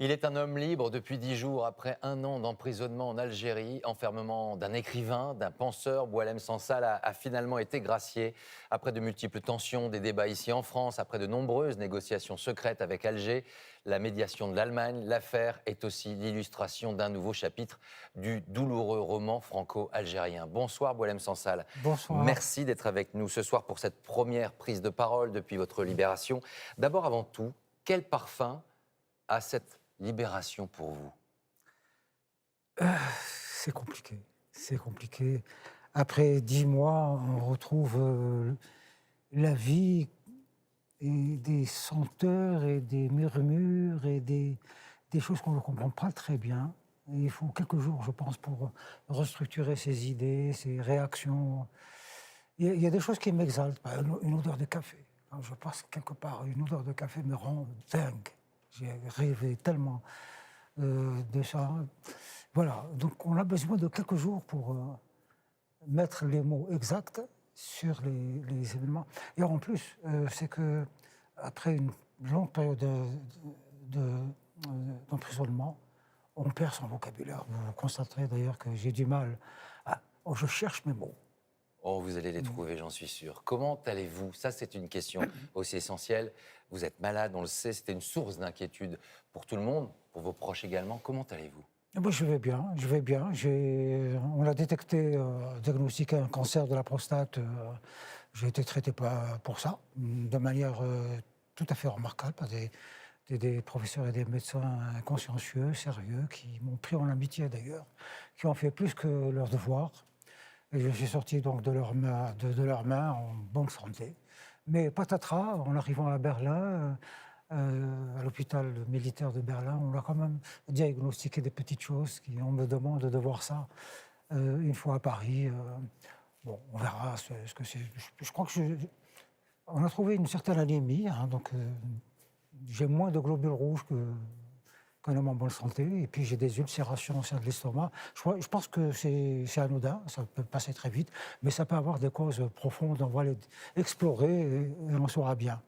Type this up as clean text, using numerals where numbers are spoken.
Il est un homme libre depuis 10 jours après un an d'emprisonnement en Algérie. Enfermement d'un écrivain, d'un penseur, Boualem Sansal a finalement été gracié. Après de multiples tensions, des débats ici en France, après de nombreuses négociations secrètes avec Alger, la médiation de l'Allemagne, l'affaire est aussi l'illustration d'un nouveau chapitre du douloureux roman franco-algérien. Bonsoir Boualem Sansal. Bonsoir. Merci d'être avec nous ce soir pour cette première prise de parole depuis votre libération. D'abord, avant tout, quel parfum a cette libération pour vous? C'est compliqué, c'est compliqué. Après 10 mois, on retrouve, la vie et des senteurs et des murmures et des choses qu'on ne comprend pas très bien. Et il faut quelques jours, je pense, pour restructurer ses idées, ses réactions. Il y a des choses qui m'exaltent, par exemple, une odeur de café. Quand je passe quelque part, une odeur de café me rend dingue. J'ai rêvé tellement, de ça. Voilà, donc on a besoin de quelques jours pour mettre les mots exacts sur les événements. Et en plus, c'est que après une longue période de- d'emprisonnement, on perd son vocabulaire. Vous constaterez d'ailleurs que j'ai du mal à... oh, je cherche mes mots. Oh, vous allez les trouver, j'en suis sûr. Comment allez-vous? Ça, c'est une question aussi essentielle. Vous êtes malade, on le sait, c'était une source d'inquiétude pour tout le monde, pour vos proches également. Comment allez-vous? Eh ben, je vais bien, je vais bien. On a détecté, diagnostiqué un cancer de la prostate. J'ai été traité pour ça, de manière tout à fait remarquable par des professeurs et des médecins consciencieux, sérieux, qui m'ont pris en amitié d'ailleurs, qui ont fait plus que leur devoir. Et je suis sorti donc de leurs mains en bonne santé. Mais patatras, en arrivant à Berlin, à l'hôpital militaire de Berlin, on a quand même diagnostiqué des petites choses. On me demande de voir ça une fois à Paris. Bon, on verra ce que c'est. Je crois que on a trouvé une certaine anémie, hein, donc j'ai moins de globules rouges qu'un homme en bonne santé, et puis j'ai des ulcérations au sein de l'estomac. Je pense que c'est anodin, ça peut passer très vite, mais ça peut avoir des causes profondes. On va les explorer et on saura bien.